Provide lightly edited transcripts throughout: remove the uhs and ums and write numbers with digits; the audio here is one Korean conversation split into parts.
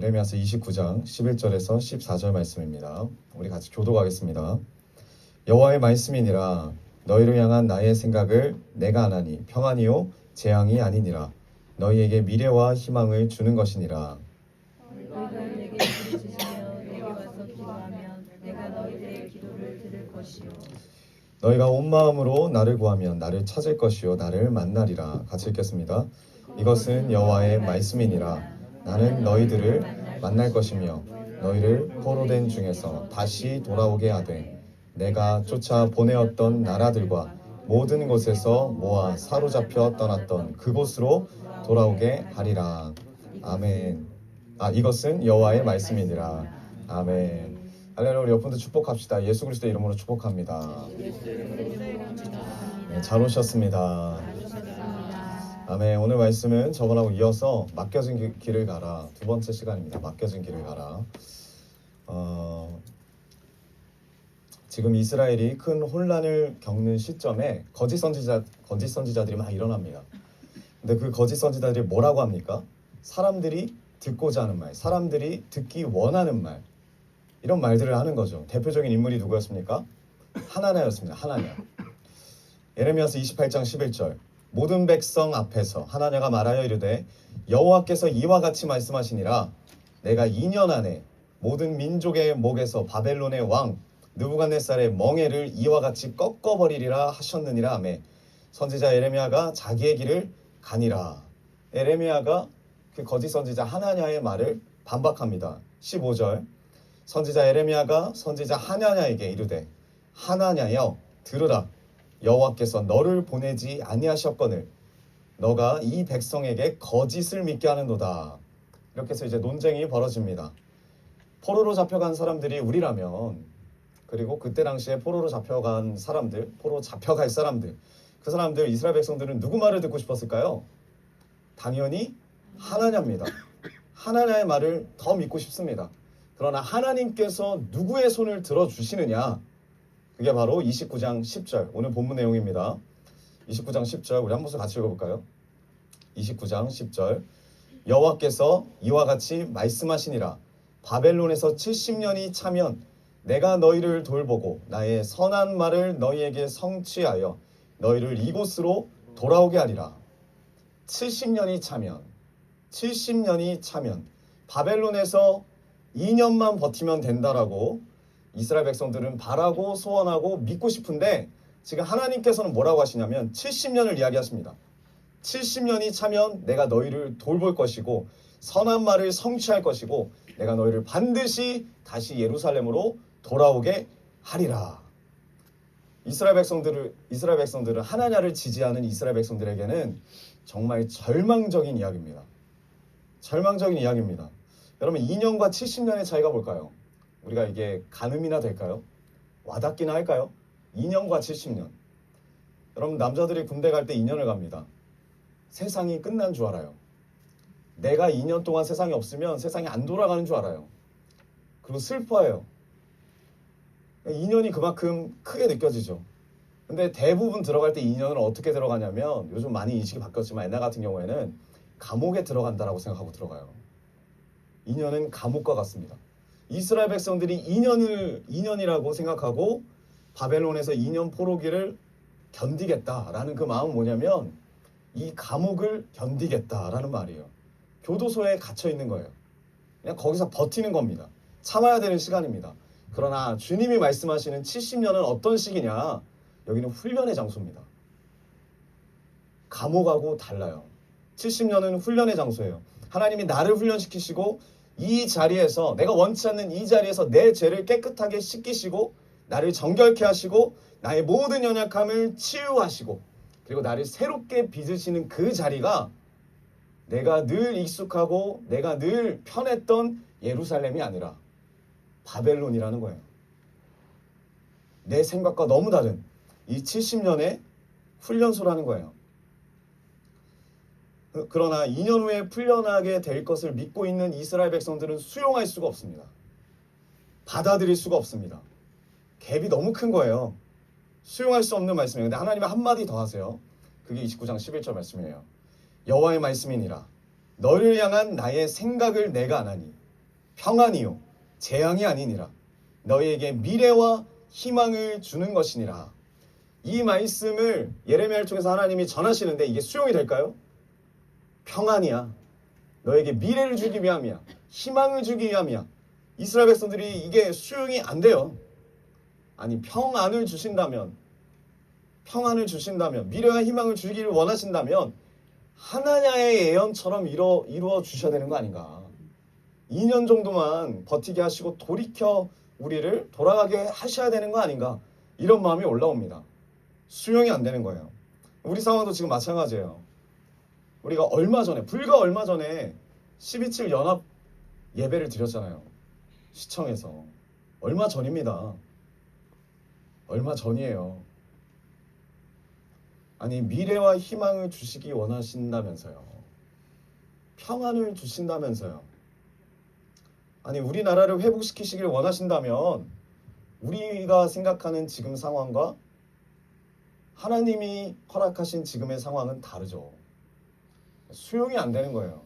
에레미야서 29장 11절에서 14절 말씀입니다. 우리 같이 교독하겠습니다. 여호와의 말씀이니라. 너희를 향한 나의 생각을 내가 아나니 평안이요 재앙이 아니니라. 너희에게 미래와 희망을 주는 것이니라. 너희가 내게 부르짖으며 내게 와서 기도하면 내가 너희들의 기도를 들을 것이요. 너희가 온 마음으로 나를 구하면 나를 찾을 것이요 나를 만나리라. 같이 읽겠습니다. 이것은 여호와의 말씀이니라. 나는 너희들을 만날 것이며 너희를 포로된 중에서 다시 돌아오게 하되 내가 쫓아 보내었던 나라들과 모든 곳에서 모아 사로잡혀 떠났던 그곳으로 돌아오게 하리라. 아멘. 이것은 여호와의 말씀이니라. 아멘. 할렐루야. 우리 옆분들 축복합시다. 예수 그리스도의 이름으로 축복합니다. 네, 잘 오셨습니다. 아멘. 오늘 말씀은 저번하고 이어서 맡겨진 길을 가라. 두 번째 시간입니다. 맡겨진 길을 가라. 지금 이스라엘이 큰 혼란을 겪는 시점에 거짓 선지자들이 막 일어납니다. 근데 그 거짓 선지자들이 뭐라고 합니까? 사람들이 듣고자 하는 말, 사람들이 듣기 원하는 말, 이런 말들을 하는 거죠. 대표적인 인물이 누구였습니까? 하나냐였습니다. 하나냐. 에레미야서 28장 11절. 모든 백성 앞에서 하나냐가 말하여 이르되 여호와께서 이와 같이 말씀하시니라. 내가 2년 안에 모든 민족의 목에서 바벨론의 왕 느부갓네살의 멍에를 이와 같이 꺾어버리리라 하셨느니라 하매 선지자 에레미야가 자기의 길을 가니라. 에레미야가 그 거짓 선지자 하나냐의 말을 반박합니다. 15절. 선지자 에레미야가 선지자 하나냐에게 이르되 하나냐여 들으라. 여호와께서 너를 보내지 아니하셨거늘 너가 이 백성에게 거짓을 믿게 하는도다. 이렇게 해서 이제 논쟁이 벌어집니다. 포로로 잡혀간 사람들이 우리라면, 그리고 그때 당시에 포로로 잡혀간 사람들, 포로 잡혀갈 사람들, 그 사람들 이스라엘 백성들은 누구 말을 듣고 싶었을까요? 당연히 하나냐입니다. 하나냐의 말을 더 믿고 싶습니다. 그러나 하나님께서 누구의 손을 들어주시느냐? 그게 바로 29장 10절, 오늘 본문 내용입니다. 29장 10절, 우리 한 번씩 같이 읽어볼까요? 29장 10절. 여호와께서 이와 같이 말씀하시니라. 바벨론에서 70년이 차면 내가 너희를 돌보고 나의 선한 말을 너희에게 성취하여 너희를 이곳으로 돌아오게 하리라. 70년이 차면 바벨론에서 2년만 버티면 된다라고 이스라엘 백성들은 바라고 소원하고 믿고 싶은데, 지금 하나님께서는 뭐라고 하시냐면 70년을 이야기하십니다. 70년이 차면 내가 너희를 돌볼 것이고 선한 말을 성취할 것이고 내가 너희를 반드시 다시 예루살렘으로 돌아오게 하리라. 이스라엘 백성들은 하나냐를 지지하는 이스라엘 백성들에게는 정말 절망적인 이야기입니다. 절망적인 이야기입니다. 여러분, 2년과 70년의 차이가 뭘까요? 우리가 이게 가늠이나 될까요? 와닿기나 할까요? 2년과 70년. 여러분, 남자들이 군대 갈 때 2년을 갑니다. 세상이 끝난 줄 알아요. 내가 2년 동안 세상에 없으면 세상이 안 돌아가는 줄 알아요. 그리고 슬퍼해요. 2년이 그만큼 크게 느껴지죠. 근데 대부분 들어갈 때 2년을 어떻게 들어가냐면, 요즘 많이 인식이 바뀌었지만 옛날 같은 경우에는 감옥에 들어간다라고 생각하고 들어가요. 2년은 감옥과 같습니다. 이스라엘 백성들이 2년이라고 생각하고 바벨론에서 2년 포로기를 견디겠다라는 그 마음은 뭐냐면 이 감옥을 견디겠다라는 말이에요. 교도소에 갇혀 있는 거예요. 그냥 거기서 버티는 겁니다. 참아야 되는 시간입니다. 그러나 주님이 말씀하시는 70년은 어떤 시기냐? 여기는 훈련의 장소입니다. 감옥하고 달라요. 70년은 훈련의 장소예요. 하나님이 나를 훈련시키시고 이 자리에서, 내가 원치 않는 이 자리에서 내 죄를 깨끗하게 씻기시고 나를 정결케 하시고 나의 모든 연약함을 치유하시고 그리고 나를 새롭게 빚으시는 그 자리가 내가 늘 익숙하고 내가 늘 편했던 예루살렘이 아니라 바벨론이라는 거예요. 내 생각과 너무 다른 이 70년의 훈련소라는 거예요. 그러나 2년 후에 풀려나게 될 것을 믿고 있는 이스라엘 백성들은 수용할 수가 없습니다. 받아들일 수가 없습니다. 갭이 너무 큰 거예요. 수용할 수 없는 말씀이에요. 근데 하나님이 한마디 더 하세요. 그게 29장 11절 말씀이에요. 여호와의 말씀이니라. 너를 향한 나의 생각을 내가 아나니. 평안이요 재앙이 아니니라. 너희에게 미래와 희망을 주는 것이니라. 이 말씀을 예레미야를 통해서 하나님이 전하시는데 이게 수용이 될까요? 평안이야. 너에게 미래를 주기 위함이야. 희망을 주기 위함이야. 이스라엘 백성들이 이게 수용이 안 돼요. 아니 평안을 주신다면 미래와 희망을 주기를 원하신다면 하나냐의 예언처럼 이루어 주셔야 되는 거 아닌가. 2년 정도만 버티게 하시고 돌이켜 우리를 돌아가게 하셔야 되는 거 아닌가. 이런 마음이 올라옵니다. 수용이 안 되는 거예요. 우리 상황도 지금 마찬가지예요. 우리가 불과 얼마 전에 12.7 연합 예배를 드렸잖아요. 시청에서. 얼마 전입니다. 얼마 전이에요. 아니 미래와 희망을 주시기 원하신다면서요. 평안을 주신다면서요. 아니 우리나라를 회복시키시길 원하신다면 우리가 생각하는 지금 상황과 하나님이 허락하신 지금의 상황은 다르죠. 수용이 안 되는 거예요.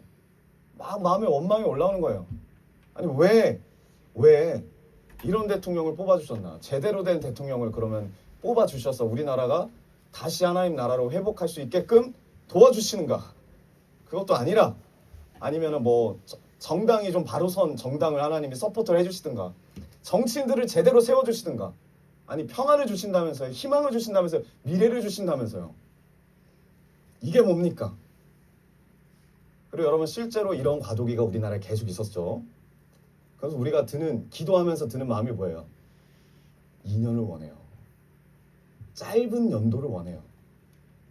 막 마음에 원망이 올라오는 거예요. 아니 왜 이런 대통령을 뽑아주셨나? 제대로 된 대통령을 그러면 뽑아주셔서 우리나라가 다시 하나님 나라로 회복할 수 있게끔 도와주시는가? 그것도 아니라 아니면은 뭐 정당이 좀 바로 선 정당을 하나님이 서포트를 해주시든가 정치인들을 제대로 세워주시든가 아니 평안을 주신다면서요. 희망을 주신다면서요. 미래를 주신다면서요. 이게 뭡니까? 그리고 여러분 실제로 이런 과도기가 우리나라에 계속 있었죠. 그래서 우리가 기도하면서 드는 마음이 뭐예요? 2년을 원해요. 짧은 연도를 원해요.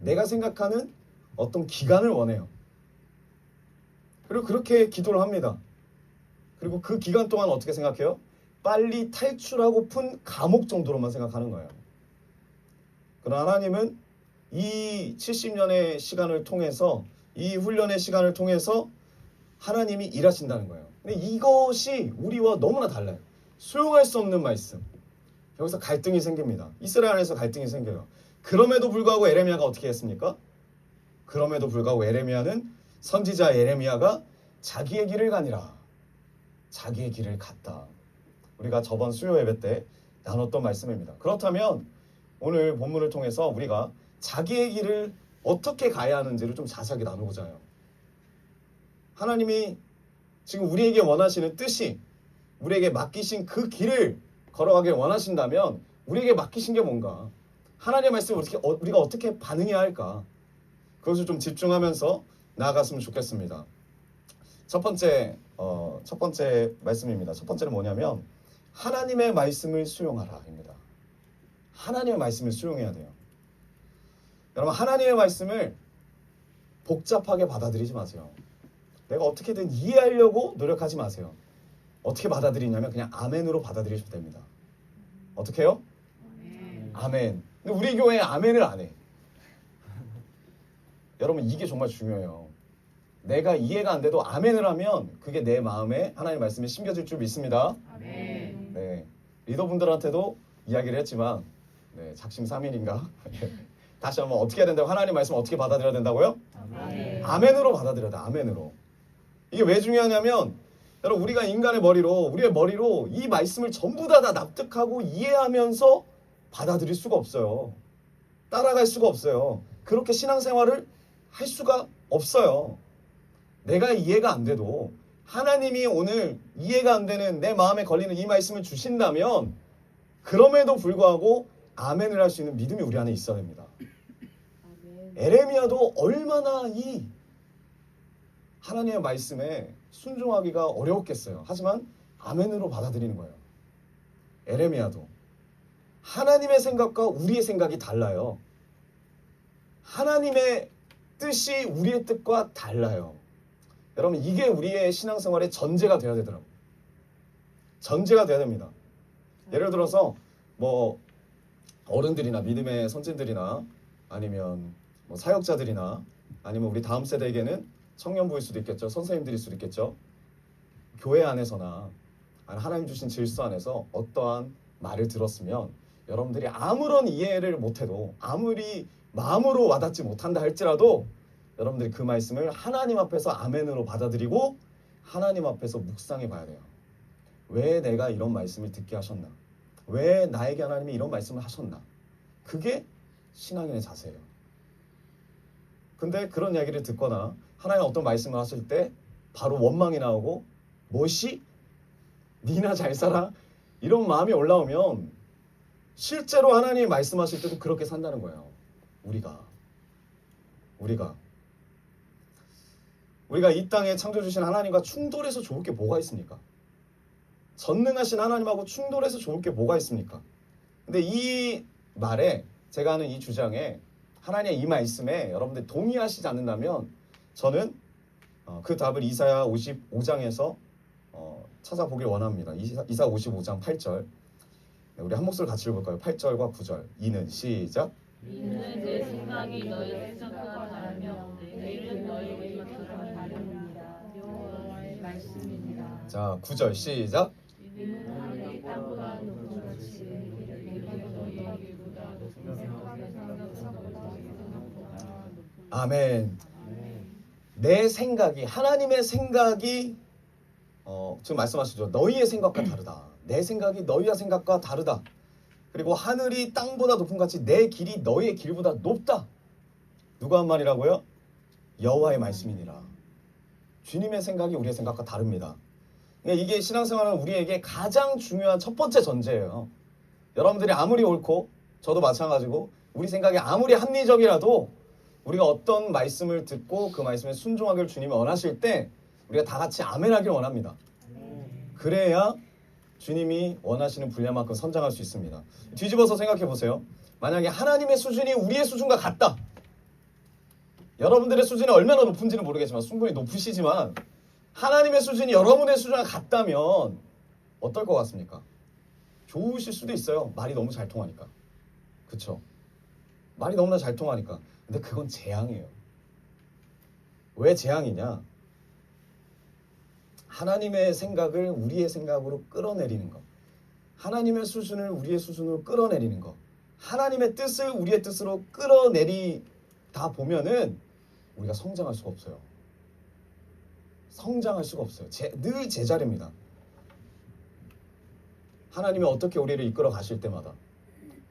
내가 생각하는 어떤 기간을 원해요. 그리고 그렇게 기도를 합니다. 그리고 그 기간 동안 어떻게 생각해요? 빨리 탈출하고픈 감옥 정도로만 생각하는 거예요. 그러나 하나님은 이 70년의 시간을 통해서 이 훈련의 시간을 통해서 하나님이 일하신다는 거예요. 근데 이것이 우리와 너무나 달라요. 수용할 수 없는 말씀. 여기서 갈등이 생깁니다. 이스라엘 안에서 갈등이 생겨요. 그럼에도 불구하고 에레미야가 어떻게 했습니까? 그럼에도 불구하고 에레미야는 선지자 에레미야가 자기의 길을 가니라. 자기의 길을 갔다. 우리가 저번 수요 예배 때 나눴던 말씀입니다. 그렇다면 오늘 본문을 통해서 우리가 자기의 길을 어떻게 가야 하는지를 좀 자세하게 나누고자 해요. 하나님이 지금 우리에게 원하시는 뜻이 우리에게 맡기신 그 길을 걸어가길 원하신다면 우리에게 맡기신 게 뭔가? 하나님의 말씀을 우리가 어떻게 반응해야 할까? 그것을 좀 집중하면서 나아갔으면 좋겠습니다. 첫 번째 말씀입니다. 첫 번째는 뭐냐면 하나님의 말씀을 수용하라입니다. 하나님의 말씀을 수용해야 돼요. 여러분 하나님의 말씀을 복잡하게 받아들이지 마세요. 내가 어떻게든 이해하려고 노력하지 마세요. 어떻게 받아들이냐면 그냥 아멘으로 받아들이시면 됩니다. 어떻게 해요? 아멘. 근데 우리 교회에 아멘을 안 해. 여러분 이게 정말 중요해요. 내가 이해가 안 돼도 아멘을 하면 그게 내 마음에 하나님의 말씀이 심겨질 줄 믿습니다. 아멘. 네, 리더분들한테도 이야기를 했지만 작심삼일인가? 다시 한번 어떻게 해야 된다고? 하나님 말씀 어떻게 받아들여야 된다고요? 아멘. 아멘으로 받아들여야 돼. 아멘으로. 이게 왜 중요하냐면 여러분 우리가 우리의 머리로 이 말씀을 전부 다 납득하고 이해하면서 받아들일 수가 없어요. 따라갈 수가 없어요. 그렇게 신앙생활을 할 수가 없어요. 내가 이해가 안 돼도 하나님이 오늘 이해가 안 되는 내 마음에 걸리는 이 말씀을 주신다면 그럼에도 불구하고 아멘을 할 수 있는 믿음이 우리 안에 있어야 됩니다. 에레미야도 얼마나 이 하나님의 말씀에 순종하기가 어려웠겠어요. 하지만 아멘으로 받아들이는 거예요. 에레미야도 하나님의 생각과 우리의 생각이 달라요. 하나님의 뜻이 우리의 뜻과 달라요. 여러분 이게 우리의 신앙생활의 전제가 돼야 되더라고요. 전제가 돼야 됩니다. 예를 들어서 뭐 어른들이나 믿음의 선진들이나 아니면 뭐 사역자들이나 아니면 우리 다음 세대에게는 청년부일 수도 있겠죠. 선생님들일 수도 있겠죠. 교회 안에서나 하나님 주신 질서 안에서 어떠한 말을 들었으면 여러분들이 아무런 이해를 못해도 아무리 마음으로 와닿지 못한다 할지라도 여러분들이 그 말씀을 하나님 앞에서 아멘으로 받아들이고 하나님 앞에서 묵상해 봐야 돼요. 왜 내가 이런 말씀을 듣게 하셨나? 왜 나에게 하나님이 이런 말씀을 하셨나? 그게 신앙인의 자세예요. 근데 그런 이야기를 듣거나 하나님 어떤 말씀을 하실 때 바로 원망이 나오고 뭐시? 니나 잘 살아? 이런 마음이 올라오면 실제로 하나님이 말씀하실 때도 그렇게 산다는 거예요. 우리가 이 땅에 창조주신 하나님과 충돌해서 좋을 게 뭐가 있습니까? 전능하신 하나님하고 충돌해서 좋을 게 뭐가 있습니까? 근데 이 말에, 제가 하는 이 주장에, 하나님의 이 말씀에 여러분들 동의하시지 않는다면 저는 그 답을 이사야 55장에서 찾아보길 원합니다. 이사 55장 8절. 우리 한 목소리 같이 읽을까요? 8절과 9절. 이는 시작. 이는 내 생각이 너희 생각과 다르며 내 일은 너희 곁으로 다릅니다. 여호와의 말씀이니라. 자, 9절 시작. 이는 하늘이 땅보다 높은 것이 내가 너희의 길보다 높은 생각보다 아멘. 내 생각이, 하나님의 생각이 지금 말씀하시죠. 너희의 생각과 다르다. 내 생각이 너희의 생각과 다르다. 그리고 하늘이 땅보다 높은 같이 내 길이 너희의 길보다 높다. 누가 한 말이라고요? 여호와의 말씀이니라. 주님의 생각이 우리의 생각과 다릅니다. 그러니까 이게 신앙생활은 우리에게 가장 중요한 첫 번째 전제예요. 여러분들이 아무리 옳고 저도 마찬가지고 우리 생각이 아무리 합리적이라도 우리가 어떤 말씀을 듣고 그 말씀에 순종하기를 주님이 원하실 때 우리가 다 같이 아멘하기를 원합니다. 그래야 주님이 원하시는 분야만큼 선장할 수 있습니다. 뒤집어서 생각해 보세요. 만약에 하나님의 수준이 우리의 수준과 같다. 여러분들의 수준이 얼마나 높은지는 모르겠지만 충분히 높으시지만 하나님의 수준이 여러분의 수준과 같다면 어떨 것 같습니까? 좋으실 수도 있어요. 말이 너무 잘 통하니까. 그쵸? 말이 너무나 잘 통하니까. 근데 그건 재앙이에요. 왜 재앙이냐? 하나님의 생각을 우리의 생각으로 끌어내리는 것. 하나님의 수준을 우리의 수준으로 끌어내리는 것. 하나님의 뜻을 우리의 뜻으로 끌어내리다 보면은 우리가 성장할 수가 없어요. 성장할 수가 없어요. 늘 제자리입니다. 하나님이 어떻게 우리를 이끌어 가실 때마다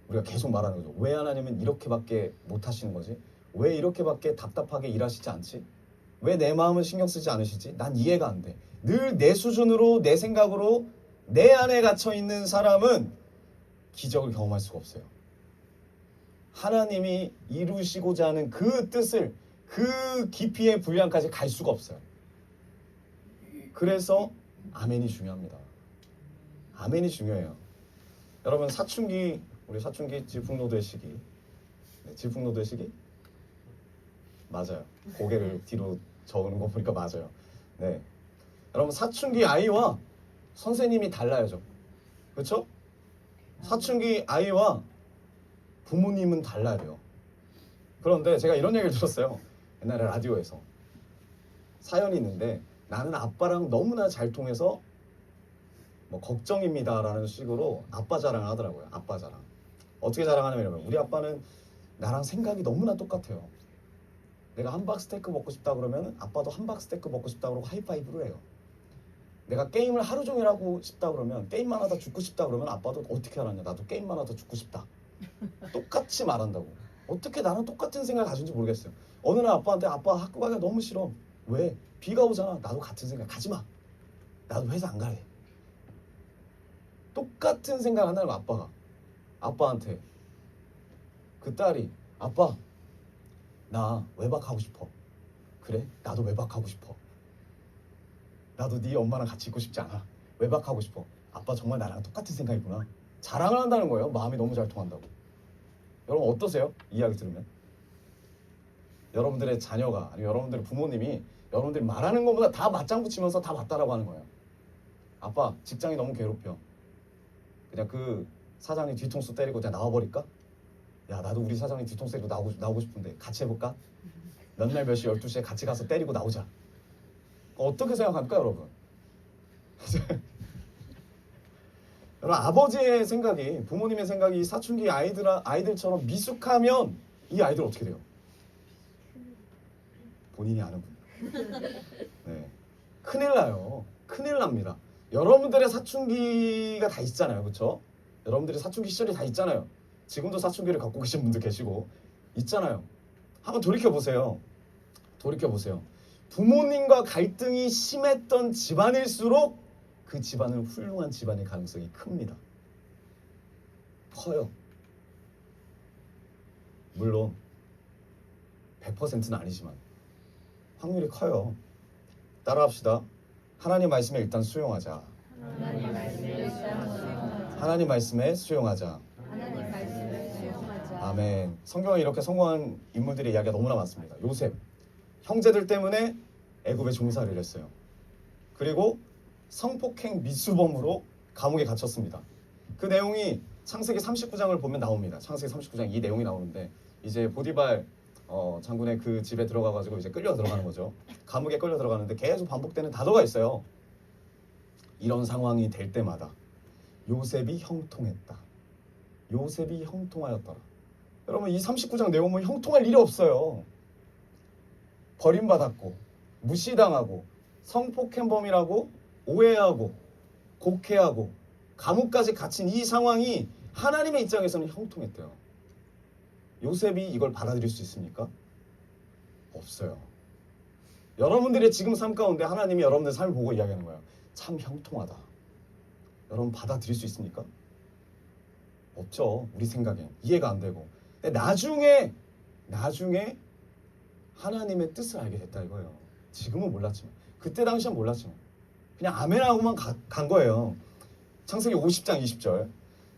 우리가 계속 말하는 거죠. 왜 하나님은 이렇게밖에 못 하시는 거지? 왜 이렇게밖에 답답하게 일하시지 않지? 왜 내 마음을 신경 쓰지 않으시지? 난 이해가 안 돼. 늘 내 수준으로, 내 생각으로 내 안에 갇혀 있는 사람은 기적을 경험할 수가 없어요. 하나님이 이루시고자 하는 그 뜻을 그 깊이의 분량까지 갈 수가 없어요. 그래서 아멘이 중요합니다. 아멘이 중요해요. 여러분 우리 사춘기 질풍노도의 시기. 네, 질풍노도의 시기? 맞아요. 고개를 뒤로 저으는 거 보니까 맞아요. 네. 여러분 사춘기 아이와 선생님이 달라야죠. 그렇죠? 사춘기 아이와 부모님은 달라야 돼요. 그런데 제가 이런 얘기를 들었어요. 옛날에 라디오에서. 사연이 있는데 나는 아빠랑 너무나 잘 통해서 뭐 걱정입니다라는 식으로 아빠 자랑을 하더라고요. 아빠 자랑. 어떻게 자랑하냐면 우리 아빠는 나랑 생각이 너무나 똑같아요. 내가 함박 스테이크 먹고 싶다 그러면 아빠도 함박 스테이크 먹고 싶다 그러고 하이파이브를 해요. 내가 게임을 하루 종일 하고 싶다 그러면 게임만 하다 죽고 싶다 그러면 아빠도 어떻게 알았냐. 나도 게임만 하다 죽고 싶다. 똑같이 말한다고. 어떻게 나는 똑같은 생각을 가진지 모르겠어요. 어느 날 아빠한테 아빠 학교 가기가 너무 싫어. 왜? 비가 오잖아. 나도 같은 생각. 가지마. 나도 회사 안 갈래. 똑같은 생각을 한다는 거 아빠가. 아빠한테 그 딸이 아빠 나 외박하고 싶어. 그래? 나도 외박하고 싶어. 나도 네 엄마랑 같이 있고 싶지 않아. 외박하고 싶어. 아빠 정말 나랑 똑같은 생각이구나. 자랑을 한다는 거예요. 마음이 너무 잘 통한다고. 여러분 어떠세요? 이 이야기 들으면? 여러분들의 자녀가 아니면 여러분들의 부모님이 여러분들이 말하는 것보다 다 맞장구 치면서 다 맞다라고 하는 거예요. 아빠 직장이 너무 괴롭혀. 그냥 그 사장님 뒤통수 때리고 그냥 나와버릴까? 야 나도 우리 사장님 뒤통수 때리고 나오고 싶은데 같이 해볼까? 몇 날 몇 시 12시에 같이 가서 때리고 나오자. 어떻게 생각합니까 여러분? 여러분 아버지의 생각이 부모님의 생각이 사춘기 아이들처럼 미숙하면 이 아이들 어떻게 돼요? 본인이 아는 분이요. 네, 큰일 나요. 큰일 납니다. 여러분들의 사춘기가 다 있잖아요. 그렇죠? 여러분들의 사춘기 시절이 다 있잖아요. 지금도 사춘기를 갖고 계신 분들 계시고 있잖아요. 한번 돌이켜보세요. 돌이켜보세요. 부모님과 갈등이 심했던 집안일수록 그 집안은 훌륭한 집안일 가능성이 큽니다. 커요. 물론 100%는 아니지만 확률이 커요. 따라합시다. 하나님 말씀에 일단 수용하자. 하나님 말씀을 수용하자. 하나님 말씀에 수용하자. 하나님 말씀을 수용하자. 아멘. 성경에 이렇게 성공한 인물들의 이야기가 너무나 많습니다. 요셉, 형제들 때문에 애굽에 종살이를 했어요. 그리고 성폭행 미수범으로 감옥에 갇혔습니다. 그 내용이 창세기 39장을 보면 나옵니다. 창세기 39장 이 내용이 나오는데 이제 보디발 장군의 그 집에 들어가가지고 이제 끌려 들어가는 거죠. 감옥에 끌려 들어가는데 계속 반복되는 단어가 있어요. 이런 상황이 될 때마다 요셉이 형통했다. 요셉이 형통하였더라. 여러분 이 39장 내용 보면 형통할 일이 없어요. 버림받았고 무시당하고 성폭행범이라고 오해하고 곡해하고 감옥까지 갇힌 이 상황이 하나님의 입장에서는 형통했대요. 요셉이 이걸 받아들일 수 있습니까? 없어요. 여러분들의 지금 삶 가운데 하나님이 여러분들 삶을 보고 이야기하는 거예요. 참 형통하다. 여러분 받아들일 수 있습니까? 없죠. 우리 생각엔 이해가 안 되고. 근데 나중에 하나님의 뜻을 알게 됐다 이거예요. 지금은 몰랐지만 그때 당시엔 몰랐지만 그냥 아멘하고만 간 거예요. 창세기 50장 20절.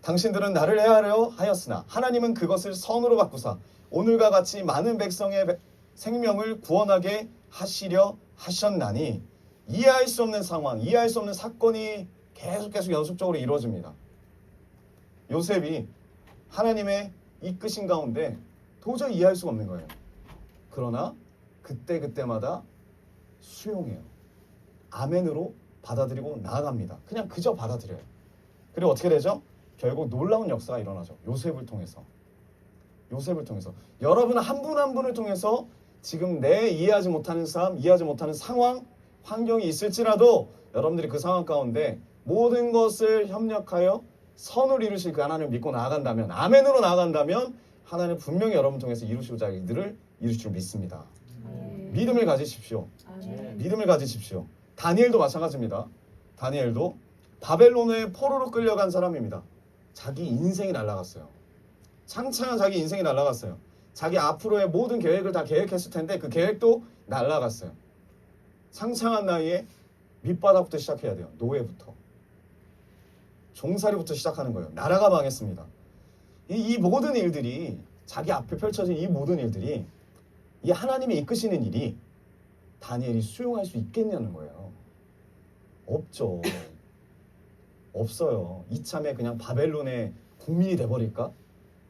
당신들은 나를 해하려 하였으나 하나님은 그것을 선으로 바꾸사 오늘과 같이 많은 백성의 생명을 구원하게 하시려 하셨나니 이해할 수 없는 상황, 이해할 수 없는 사건이 계속 연속적으로 이루어집니다. 요셉이 하나님의 이끄신 가운데 도저히 이해할 수가 없는 거예요. 그러나 그때마다 수용해요. 아멘으로 받아들이고 나아갑니다. 그냥 그저 받아들여요. 그리고 어떻게 되죠? 결국 놀라운 역사가 일어나죠. 요셉을 통해서. 여러분 한 분 한 분을 통해서 지금 내 이해하지 못하는 삶, 이해하지 못하는 상황, 환경이 있을지라도 여러분들이 그 상황 가운데 모든 것을 협력하여 선을 이루실 그 하나님을 믿고 나아간다면, 아멘으로 나아간다면 하나님은 분명히 여러분 통해서 이루시고자 할 일들을 이루실 줄 믿습니다. 믿음을 가지십시오. 믿음을 가지십시오. 다니엘도 마찬가지입니다. 다니엘도 바벨론의 포로로 끌려간 사람입니다. 자기 인생이 날아갔어요. 창창한 자기 인생이 날아갔어요. 자기 앞으로의 모든 계획을 다 계획했을 텐데 그 계획도 날아갔어요. 창창한 나이에 밑바닥부터 시작해야 돼요. 노예부터. 종살이부터 시작하는 거예요. 나라가 망했습니다. 이 모든 일들이 자기 앞에 펼쳐진 이 모든 일들이 이 하나님이 이끄시는 일이 다니엘이 수용할 수 있겠냐는 거예요. 없죠. 없어요. 이참에 그냥 바벨론의 국민이 돼버릴까?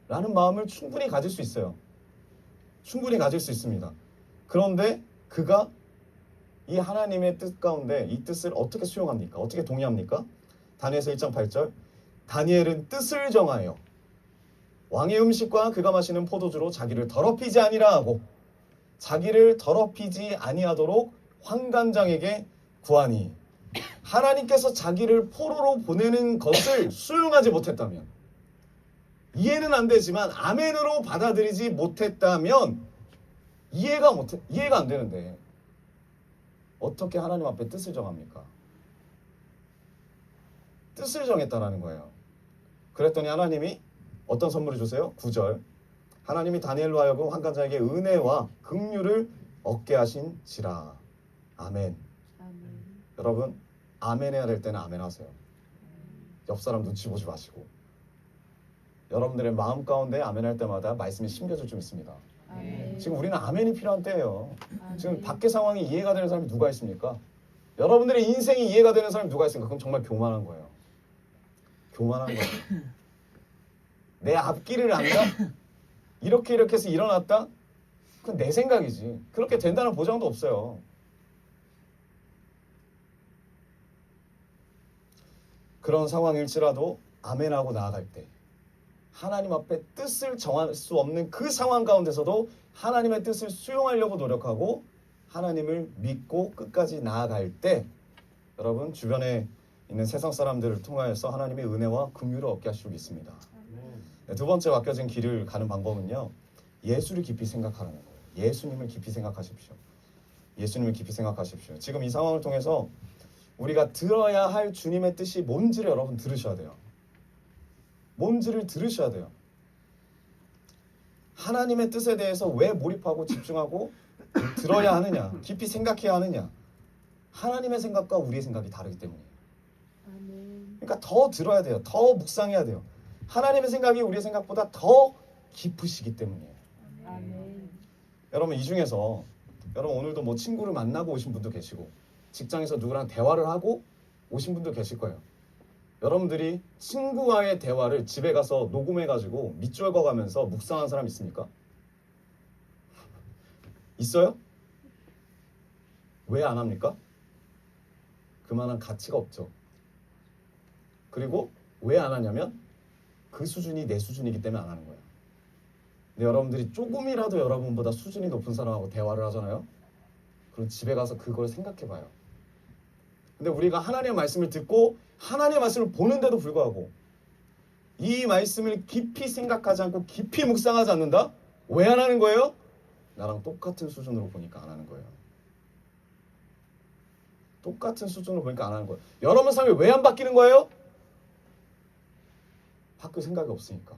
라는 마음을 충분히 가질 수 있어요. 충분히 가질 수 있습니다. 그런데 그가 이 하나님의 뜻 가운데 이 뜻을 어떻게 수용합니까? 어떻게 동의합니까? 다니엘서 1장 8절 다니엘은 뜻을 정하여 왕의 음식과 그가 마시는 포도주로 자기를 더럽히지 아니라 하고 자기를 더럽히지 아니하도록 환관장에게 구하니 하나님께서 자기를 포로로 보내는 것을 수용하지 못했다면 이해는 안 되지만 아멘으로 받아들이지 못했다면 이해가 안 되는데 어떻게 하나님 앞에 뜻을 정합니까? 뜻을 정했다라는 거예요. 그랬더니 하나님이 어떤 선물을 주세요? 9절 하나님이 다니엘로 하여금 환관자에게 은혜와 긍휼을 얻게 하신지라. 아멘. 여러분 아멘 해야 될 때는 아멘 하세요. 옆 사람 눈치 보지 마시고 여러분들의 마음 가운데 아멘 할 때마다 말씀이 심겨질 좀 있습니다. 지금 우리는 아멘이 필요한 때예요. 지금 밖의 상황이 이해가 되는 사람이 누가 있습니까? 여러분들의 인생이 이해가 되는 사람이 누가 있습니까? 그럼 정말 교만한 거예요. 교만한 거예요. 내 앞길을 안다? 이렇게 해서 일어났다? 그건 내 생각이지. 그렇게 된다는 보장도 없어요. 그런 상황일지라도 아멘하고 나아갈 때 하나님 앞에 뜻을 정할 수 없는 그 상황 가운데서도 하나님의 뜻을 수용하려고 노력하고 하나님을 믿고 끝까지 나아갈 때 여러분 주변에 있는 세상 사람들을 통하여서 하나님의 은혜와 긍휼을 얻게 하시고 있습니다. 네, 두 번째 맡겨진 길을 가는 방법은요. 예수를 깊이 생각하라는 거예요. 예수님을 깊이 생각하십시오. 예수님을 깊이 생각하십시오. 지금 이 상황을 통해서 우리가 들어야 할 주님의 뜻이 뭔지를 여러분 들으셔야 돼요. 뭔지를 들으셔야 돼요. 하나님의 뜻에 대해서 왜 몰입하고 집중하고 들어야 하느냐, 깊이 생각해야 하느냐. 하나님의 생각과 우리의 생각이 다르기 때문이에요. 그러니까 더 들어야 돼요. 더 묵상해야 돼요. 하나님의 생각이 우리의 생각보다 더 깊으시기 때문이에요. 여러분 이 중에서 여러분 오늘도 뭐 친구를 만나고 오신 분도 계시고 직장에서 누구랑 대화를 하고 오신 분도 계실 거예요. 여러분들이 친구와의 대화를 집에 가서 녹음해가지고 밑줄 그어가면서 묵상한 사람 있습니까? 있어요? 왜 안 합니까? 그만한 가치가 없죠. 그리고 왜 안 하냐면 그 수준이 내 수준이기 때문에 안 하는 거예요. 근데 여러분들이 조금이라도 여러분보다 수준이 높은 사람하고 대화를 하잖아요. 그럼 집에 가서 그걸 생각해봐요. 근데 우리가 하나님의 말씀을 듣고 하나님의 말씀을 보는데도 불구하고 이 말씀을 깊이 생각하지 않고 깊이 묵상하지 않는다? 왜 안 하는 거예요? 나랑 똑같은 수준으로 보니까 안 하는 거예요. 똑같은 수준으로 보니까 안 하는 거예요. 여러분 삶이 왜 안 바뀌는 거예요? 바뀔 생각이 없으니까.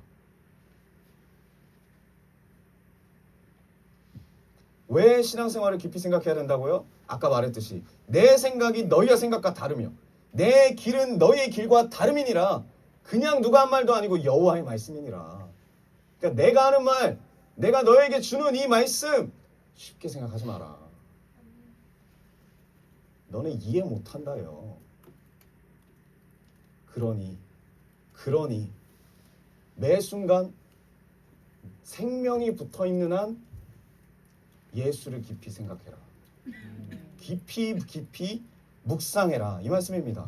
왜 신앙생활을 깊이 생각해야 된다고요? 아까 말했듯이 내 생각이 너희의 생각과 다르며 내 길은 너희의 길과 다름이니라. 그냥 누가 한 말도 아니고 여호와의 말씀이니라. 그러니까 내가 하는 말, 내가 너에게 주는 이 말씀 쉽게 생각하지 마라. 너는 이해 못한다요. 그러니 매 순간 생명이 붙어있는 한 예수를 깊이 생각해라. 깊이 묵상해라. 이 말씀입니다.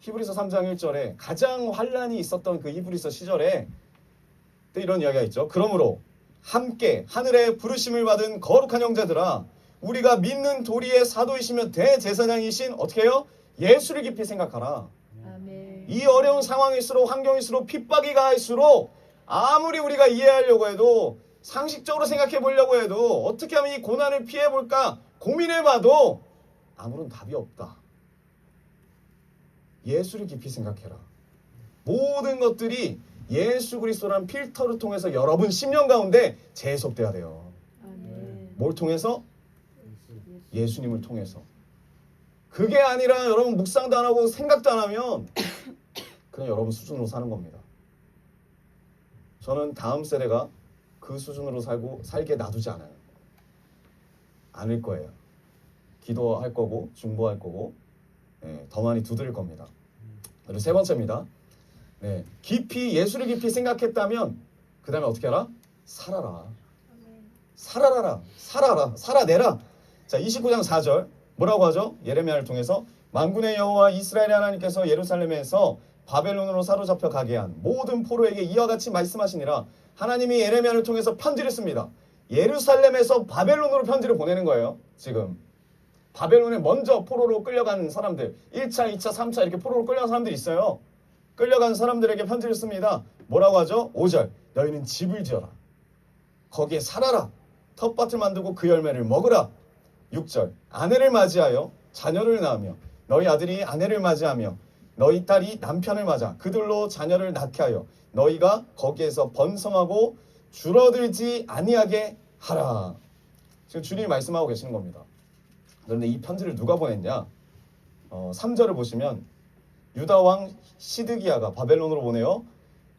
히브리서 3장 1절에 가장 환란이 있었던 그 히브리서 시절에 또 이런 이야기가 있죠. 그러므로 함께 하늘의 부르심을 받은 거룩한 형제들아, 우리가 믿는 도리의 사도이시며 대제사장이신 어떻게 해요? 예수를 깊이 생각하라. 아멘. 이 어려운 상황일수록 환경일수록 핍박이 가할수록 아무리 우리가 이해하려고 해도 상식적으로 생각해 보려고 해도 어떻게 하면 이 고난을 피해 볼까 고민해봐도 아무런 답이 없다. 예수를 깊이 생각해라. 모든 것들이 예수 그리스도라는 필터를 통해서 여러분 심령 가운데 재해석돼야 돼요. 아멘. 뭘 통해서? 예수님을 통해서. 그게 아니라 여러분 묵상도 안 하고 생각도 안 하면 그냥 여러분 수준으로 사는 겁니다. 저는 다음 세대가 그 수준으로 살게 놔두지 않을 거예요. 기도할 거고 중보할 거고 더 많이 두드릴 겁니다. 그리고 세 번째입니다. 깊이 예수를 깊이 생각했다면 그 다음에 어떻게 하라? 살아라. 살아내라. 자, 29장 4절 뭐라고 하죠? 예레미야를 통해서 만군의 여호와 이스라엘의 하나님께서 예루살렘에서 바벨론으로 사로잡혀 가게 한 모든 포로에게 이와 같이 말씀하시니라. 하나님이 예레미야를 통해서 편지를 씁니다. 예루살렘에서 바벨론으로 편지를 보내는 거예요. 지금 바벨론에 먼저 포로로 끌려간 사람들 1차, 2차, 3차 이렇게 포로로 끌려간 사람들이 있어요. 끌려간 사람들에게 편지를 씁니다. 뭐라고 하죠? 5절 너희는 집을 지어라. 거기에 살아라. 텃밭을 만들고 그 열매를 먹으라. 6절 아내를 맞이하여 자녀를 낳으며 너희 아들이 아내를 맞이하며 너희 딸이 남편을 맞아 그들로 자녀를 낳게 하여 너희가 거기에서 번성하고 줄어들지 아니하게 하라. 지금 주님이 말씀하고 계시는 겁니다. 그런데 이 편지를 누가 보냈냐? 3절을 보시면 유다 왕 시드기야가 바벨론으로 보내요.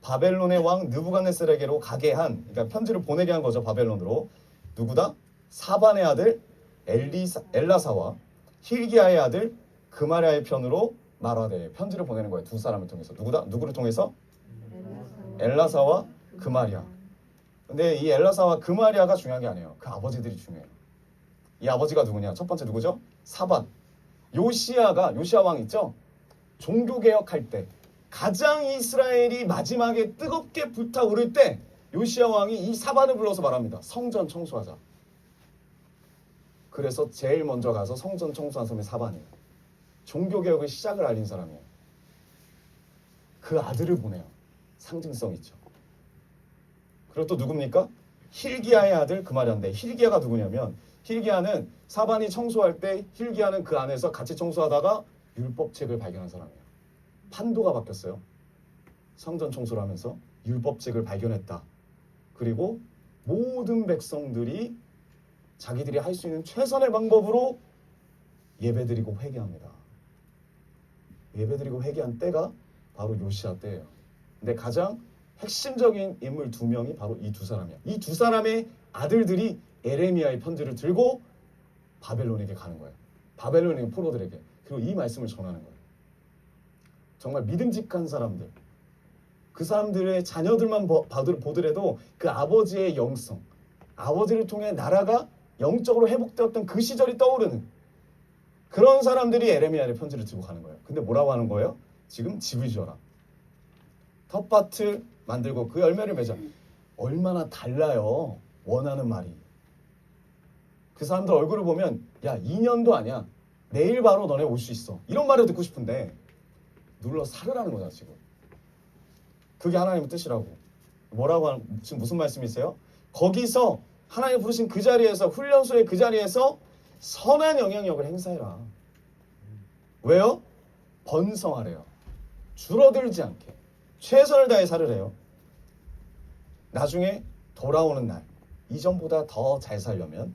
바벨론의 왕 느부갓네살에게로 가게 한, 그러니까 편지를 보내게 한 거죠. 바벨론으로. 누구다? 사반의 아들 엘라사와 힐기야의 아들 그마랴의 편으로 말하되 편지를 보내는 거예요. 두 사람을 통해서. 누구를 통해서? 엘라사와 그마랴. 근데 이 엘라사와 그마랴가 중요한 게 아니에요. 그 아버지들이 중요해요. 이 아버지가 누구냐? 첫 번째 누구죠? 사반. 요시야 왕 있죠? 종교개혁할 때 가장 이스라엘이 마지막에 뜨겁게 불타오를 때 요시야 왕이 이 사반을 불러서 말합니다. 성전 청소하자. 그래서 제일 먼저 가서 성전 청소한 사람이 사반이에요. 종교개혁의 시작을 알린 사람이에요. 그 아들을 보내요. 상징성 있죠. 그리고 또 누굽니까? hil기야의 아들 그마랴인데, hil기야가 누구냐면, hil기야는 사반이 청소할 때 hil기야는 그 안에서 같이 청소하다가 율법책을 발견한 사람이에요. 판도가 바뀌었어요. 성전 청소를 하면서 율법책을 발견했다. 그리고 모든 백성들이 자기들이 할 수 있는 최선의 방법으로 예배드리고 회개합니다. 예배드리고 회개한 때가 바로 요시야 때예요. 근데 가장 핵심적인 인물 두 명이 바로 이 두 사람이야. 이 두 사람의 아들들이 에레미야의 편지를 들고 바벨론에게 가는 거예요. 바벨론의 포로들에게. 그리고 이 말씀을 전하는 거예요. 정말 믿음직한 사람들, 그 사람들의 자녀들만 보더라도 그 아버지의 영성, 아버지를 통해 나라가 영적으로 회복되었던 그 시절이 떠오르는 그런 사람들이 에레미야의 편지를 들고 가는 거예요. 근데 뭐라고 하는 거예요? 지금 집을 지어라. 텃밭을 만들고 그 열매를 맺어. 얼마나 달라요. 원하는 말이. 그 사람들 얼굴을 보면 야 2년도 아니야. 내일 바로 너네 올 수 있어. 이런 말을 듣고 싶은데 눌러 살으라는 거잖아 지금. 그게 하나님의 뜻이라고. 지금 무슨 말씀이세요? 거기서 하나님 부르신 그 자리에서, 훈련소의 그 자리에서 선한 영향력을 행사해라. 왜요? 번성하래요. 줄어들지 않게 최선을 다해 살으래요. 나중에 돌아오는 날 이전보다 더 잘 살려면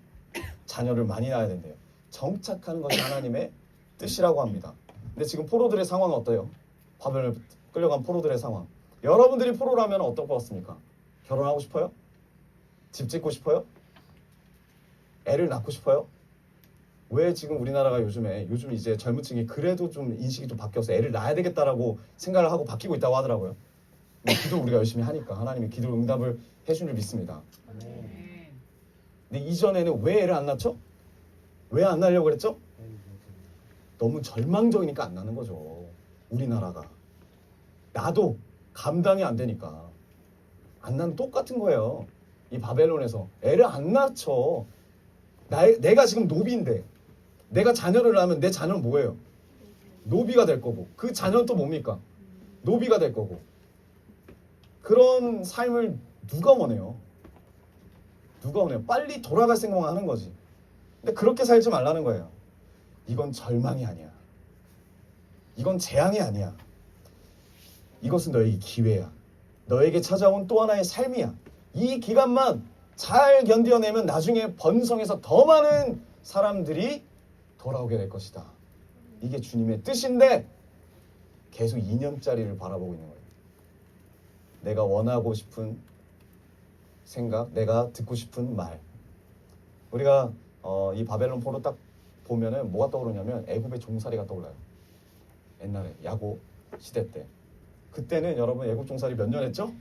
자녀를 많이 낳아야 된대요. 정착하는 것이 하나님의 뜻이라고 합니다. 근데 지금 포로들의 상황은 어때요? 바벨론에 끌려간 포로들의 상황. 여러분들이 포로라면 어떨 것 같습니까? 결혼하고 싶어요? 집 짓고 싶어요? 애를 낳고 싶어요? 왜 지금 우리나라가 요즘 이제 젊은 층이 그래도 좀 인식이 좀 바뀌어서 애를 낳아야 되겠다라고 생각을 하고 바뀌고 있다고 하더라고요. 기도 우리가 열심히 하니까 하나님이 기도 응답을 해준 줄 믿습니다. 근데 이전에는 왜 애를 안 낳죠? 왜 안 낳으려고 그랬죠? 너무 절망적이니까 안 낳는 거죠. 우리나라가. 나도 감당이 안 되니까 안 낳는 똑같은 거예요. 이 바벨론에서 애를 안 낳죠. 내가 지금 노비인데 내가 자녀를 낳으면 내 자녀는 뭐예요? 노비가 될 거고 그 자녀는 또 뭡니까? 노비가 될 거고. 그런 삶을 누가 원해요? 누가 원해요? 빨리 돌아갈 생각만 하는 거지. 근데 그렇게 살지 말라는 거예요. 이건 절망이 아니야. 이건 재앙이 아니야. 이것은 너에게 기회야. 너에게 찾아온 또 하나의 삶이야. 이 기간만 잘 견뎌내면 나중에 번성해서 더 많은 사람들이 돌아오게 될 것이다. 이게 주님의 뜻인데 계속 2년짜리를 바라보고 있는 거예요. 내가 원하고 싶은 생각, 내가 듣고 싶은 말. 우리가 이 바벨론 포로 딱 보면은 뭐가 떠오르냐면 애굽의 종살이가 떠올라요. 옛날에 야곱 시대 때. 그때는 여러분 애굽 종살이 몇 년 했죠?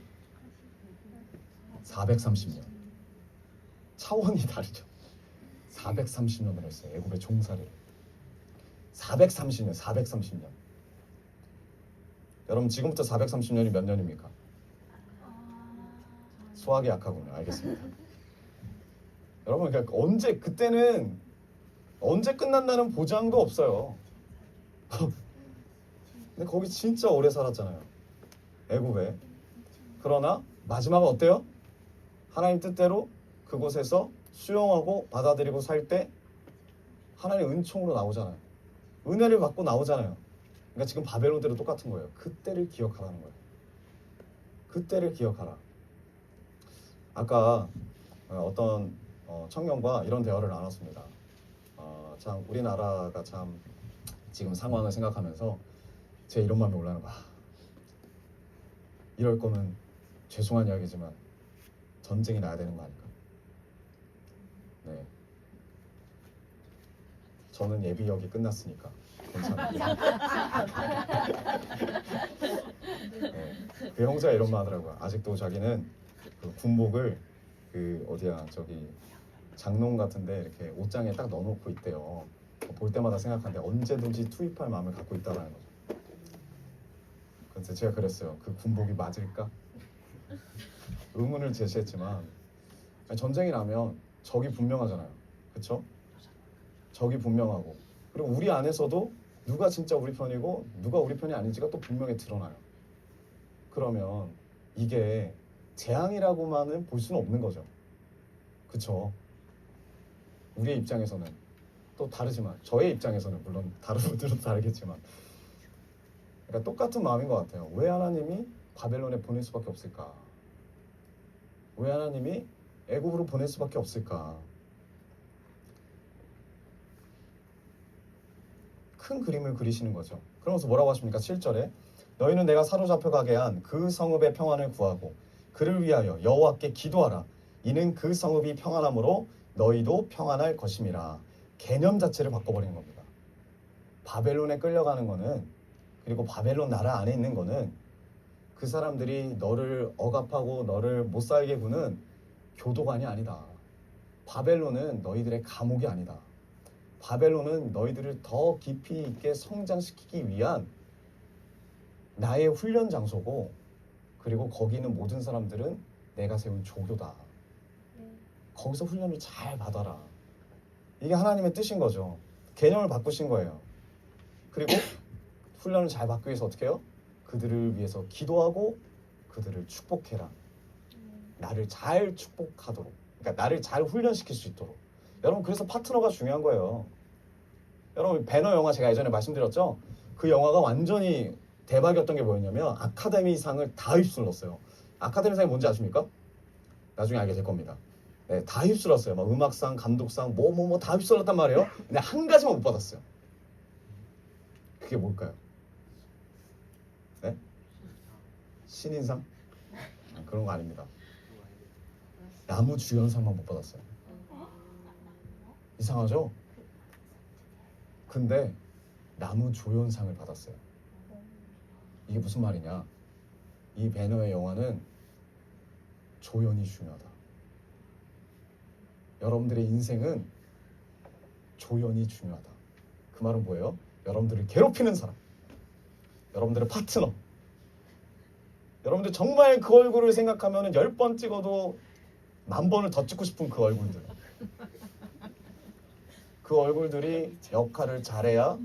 430년. 차원이 다르죠. 430년을 했어요. 애굽의 종살이를. 430년. 여러분 지금부터 430년이 몇 년입니까? 수학이 약하군요. 알겠습니다. 여러분 그러니까 그때는 언제 끝난다는 보장도 없어요. 근데 거기 진짜 오래 살았잖아요. 애굽에. 그러나 마지막은 어때요? 하나님 뜻대로 그곳에서 수용하고 받아들이고 살 때 하나님 은총으로 나오잖아요. 은혜를 받고 나오잖아요. 그러니까 지금 바벨론대로 똑같은 거예요. 그때를 기억하라는 거예요. 그때를 기억하라. 아까 어떤 청년과 이런 대화를 나눴습니다. 참 우리나라가 참 지금 상황을 생각하면서 제 이런 마음이 올라오는 거야. 이럴 거면 죄송한 이야기지만 전쟁이 나야 되는 거 아닐까? 네. 저는 예비역이 끝났으니까 괜찮아요. 네. 그 형제가 이런 말 하더라고요. 아직도 자기는 그 군복을 저기 장롱 같은데 이렇게 옷장에 딱 넣어놓고 있대요. 볼 때마다 생각하는데 언제든지 투입할 마음을 갖고 있다라는 거죠. 그래서 제가 그랬어요. 그 군복이 맞을까? 의문을 제시했지만 전쟁이 나면 적이 분명하잖아요. 그렇죠? 적이 분명하고 그리고 우리 안에서도 누가 진짜 우리 편이고 누가 우리 편이 아닌지가 또 분명히 드러나요. 그러면 이게 재앙이라고만은 볼 수는 없는 거죠. 그쵸? 우리의 입장에서는 또 다르지만, 저의 입장에서는 물론 다른 분들은 다르겠지만, 그러니까 똑같은 마음인 것 같아요. 왜 하나님이 바벨론에 보낼 수밖에 없을까? 왜 하나님이 애굽으로 보낼 수밖에 없을까? 큰 그림을 그리시는 거죠. 그러면서 뭐라고 하십니까? 7절에 너희는 내가 사로잡혀 가게 한 그 성읍의 평안을 구하고 그를 위하여 여호와께 기도하라. 이는 그 성읍이 평안함으로 너희도 평안할 것임이라. 개념 자체를 바꿔버리는 겁니다. 바벨론에 끌려가는 거는, 그리고 바벨론 나라 안에 있는 거는, 그 사람들이 너를 억압하고 너를 못 살게 구는 교도관이 아니다. 바벨론은 너희들의 감옥이 아니다. 바벨론은 너희들을 더 깊이 있게 성장시키기 위한 나의 훈련 장소고, 그리고 거기 있는 모든 사람들은 내가 세운 조교다. 거기서 훈련을 잘 받아라. 이게 하나님의 뜻인 거죠. 개념을 바꾸신 거예요. 그리고 훈련을 잘 받기 위해서 어떻게 해요? 그들을 위해서 기도하고 그들을 축복해라. 나를 잘 축복하도록, 그러니까 나를 잘 훈련시킬 수 있도록. 여러분, 그래서 파트너가 중요한 거예요. 여러분, 배너 영화 제가 예전에 말씀드렸죠? 그 영화가 완전히 대박이었던 게 뭐였냐면 아카데미상을 다 휩쓸렀어요. 아카데미상이 뭔지 아십니까? 나중에 알게 될 겁니다. 네, 다 휩쓸었어요. 막 음악상, 감독상, 다 휩쓸었단 말이에요. 근데 한 가지만 못 받았어요. 그게 뭘까요? 네? 신인상? 그런 거 아닙니다. 나무주연상만 못 받았어요. 이상하죠? 근데 나무조연상을 받았어요. 이게 무슨 말이냐? 이 배너의 영화는 조연이 중요하다. 여러분들의 인생은 조연이 중요하다. 그 말은 뭐예요? 여러분들을 괴롭히는 사람, 여러분들의 파트너, 여러분들 정말 그 얼굴을 생각하면 10번 찍어도 10,000번을 더 찍고 싶은 그 얼굴들, 그 얼굴들이 역할을 잘해야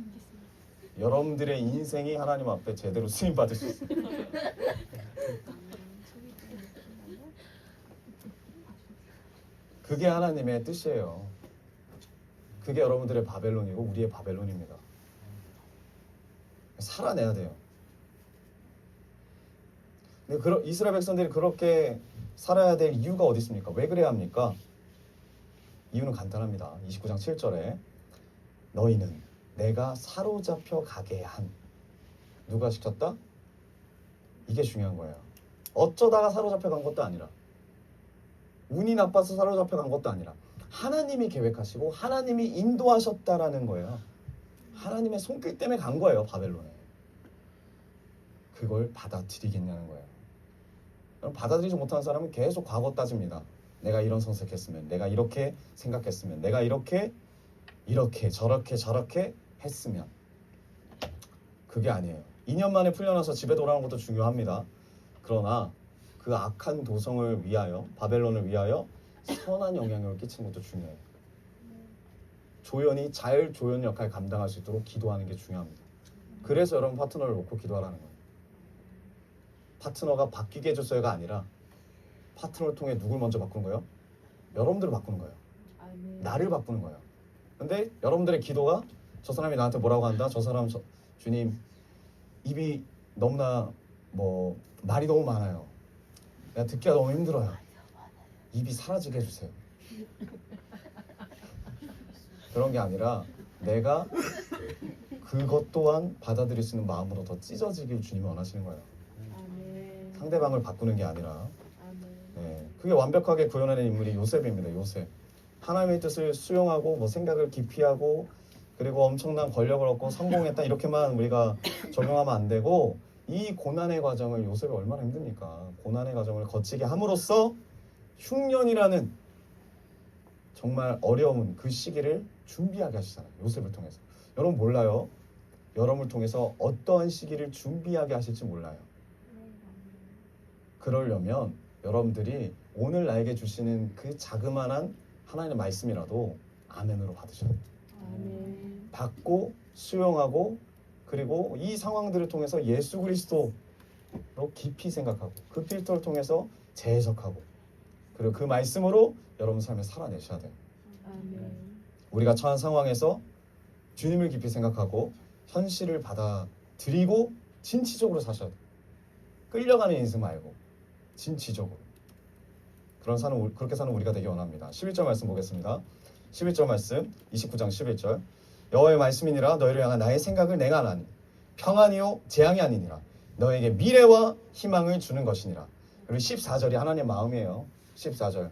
여러분들의 인생이 하나님 앞에 제대로 쓰임받을 수 있어요. 그게 하나님의 뜻이에요. 그게 여러분들의 바벨론이고 우리의 바벨론입니다. 살아내야 돼요. 근데 이스라엘 백성들이 그렇게 살아야 될 이유가 어디 있습니까? 왜 그래야 합니까? 이유는 간단합니다. 29장 7절에 너희는 내가 사로잡혀 가게 한, 누가 시켰다? 이게 중요한 거예요. 어쩌다가 사로잡혀 간 것도 아니라, 운이 나빠서 사로잡혀 간 것도 아니라, 하나님이 계획하시고 하나님이 인도하셨다라는 거예요. 하나님의 손길 때문에 간 거예요, 바벨론에. 그걸 받아들이겠냐는 거예요. 받아들이지 못하는 사람은 계속 과거 따집니다. 내가 이런 선택했으면, 내가 이렇게 생각했으면, 내가 이렇게 저렇게 했으면. 그게 아니에요. 2년 만에 풀려나서 집에 돌아오는 것도 중요합니다. 그러나 그 악한 도성을 위하여, 바벨론을 위하여 선한 영향력을 끼치는 것도 중요해요. 조연이 잘 조연 역할 감당할 수 있도록 기도하는 게 중요합니다. 그래서 여러분 파트너를 놓고 기도하라는 거예요. 파트너가 바뀌게 해줬어요가 아니라, 파트너를 통해 누굴 먼저 바꾸는 거예요? 여러분들을 바꾸는 거예요. 나를 바꾸는 거예요. 근데 여러분들의 기도가, 저 사람이 나한테 뭐라고 한다, 저 사람 주님 입이 너무나 말이 너무 많아요, 내가 듣기가 너무 힘들어요, 입이 사라지게 해주세요. 그런 게 아니라 내가 그것 또한 받아들일 수 있는 마음으로 더 찢어지길 주님이 원하시는 거예요. 상대방을 바꾸는 게 아니라. 네, 그게 완벽하게 구현하는 인물이 요셉입니다. 요셉. 하나님의 뜻을 수용하고 생각을 기피하고 그리고 엄청난 권력을 얻고 성공했다, 이렇게만 우리가 적용하면 안 되고, 이 고난의 과정을, 요셉이 얼마나 힘듭니까? 고난의 과정을 거치게 함으로써 흉년이라는 정말 어려운 그 시기를 준비하게 하시잖아요. 요셉을 통해서. 여러분 몰라요. 여러분을 통해서 어떠한 시기를 준비하게 하실지 몰라요. 그러려면 여러분들이 오늘 나에게 주시는 그 자그마한 하나님의 말씀이라도 아멘으로 받으셔야 돼요. 받고 수용하고 그리고 이 상황들을 통해서 예수 그리스도로 깊이 생각하고 그 필터를 통해서 재해석하고 그리고 그 말씀으로 여러분 삶을 살아내셔야 돼요. 아멘. 우리가 처한 상황에서 주님을 깊이 생각하고 현실을 받아들이고 진취적으로 사셔야 돼요. 끌려가는 인생 말고 진취적으로. 그렇게 사는 우리가 되기 원합니다. 11절 말씀 보겠습니다. 11절 말씀 29장 11절 여호와의 말씀이니라 너희를 향한 나의 생각을 내가 아나니 평안이요 재앙이 아니니라 너에게 미래와 희망을 주는 것이니라. 그리고 14절이 하나님의 마음이에요. 14절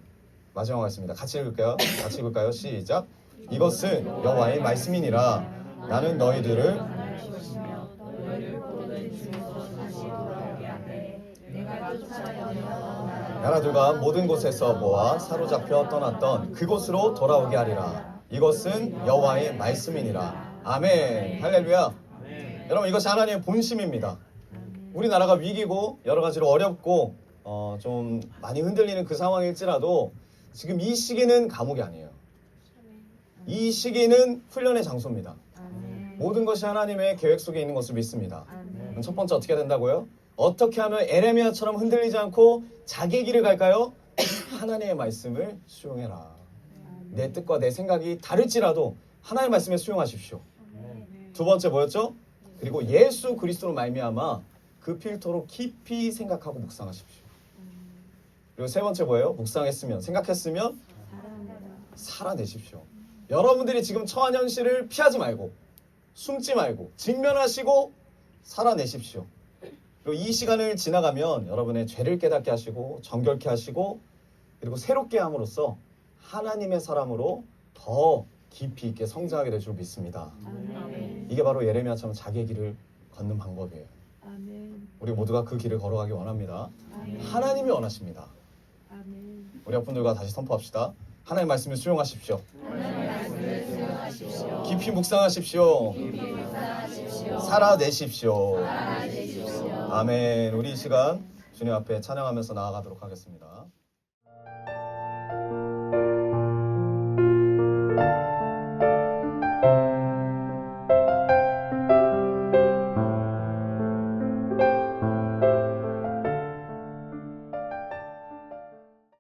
마지막 말씀입니다. 같이 읽을까요? 시작. 이것은 여호와의 말씀이니라 나는 너희들을 나라들과 모든 곳에서 모아 사로잡혀 떠났던 그곳으로 돌아오게 하리라. 이것은 여호와의 말씀이니라. 아멘. 할렐루야. 여러분 이것이 하나님의 본심입니다. 우리나라가 위기고 여러 가지로 어렵고 좀 많이 흔들리는 그 상황일지라도 지금 이 시기는 감옥이 아니에요. 이 시기는 훈련의 장소입니다. 모든 것이 하나님의 계획 속에 있는 것을 믿습니다. 그럼 첫 번째 어떻게 된다고요? 어떻게 하면 에레미야처럼 흔들리지 않고 자기의 길을 갈까요? 하나님의 말씀을 수용해라. 내 뜻과 내 생각이 다를지라도 하나님의 말씀에 수용하십시오. 두 번째 뭐였죠? 그리고 예수 그리스도로 말미암아 그 필터로 깊이 생각하고 묵상하십시오. 그리고 세 번째 뭐예요? 묵상했으면, 생각했으면 살아내십시오. 여러분들이 지금 처한 현실을 피하지 말고 숨지 말고 직면하시고 살아내십시오. 그리고 이 시간을 지나가면 여러분의 죄를 깨닫게 하시고 정결케 하시고 그리고 새롭게 함으로써 하나님의 사람으로 더 깊이 있게 성장하게 될 줄 믿습니다. 이게 바로 예레미야처럼 자기의 길을 걷는 방법이에요. 우리 모두가 그 길을 걸어가기 원합니다. 하나님이 원하십니다. 우리 여러분들과 다시 선포합시다. 하나님의 말씀을 수용하십시오. 깊이 묵상하십시오. 살아내십시오. 아멘. 우리 이 시간 주님 앞에 찬양하면서 나아가도록 하겠습니다.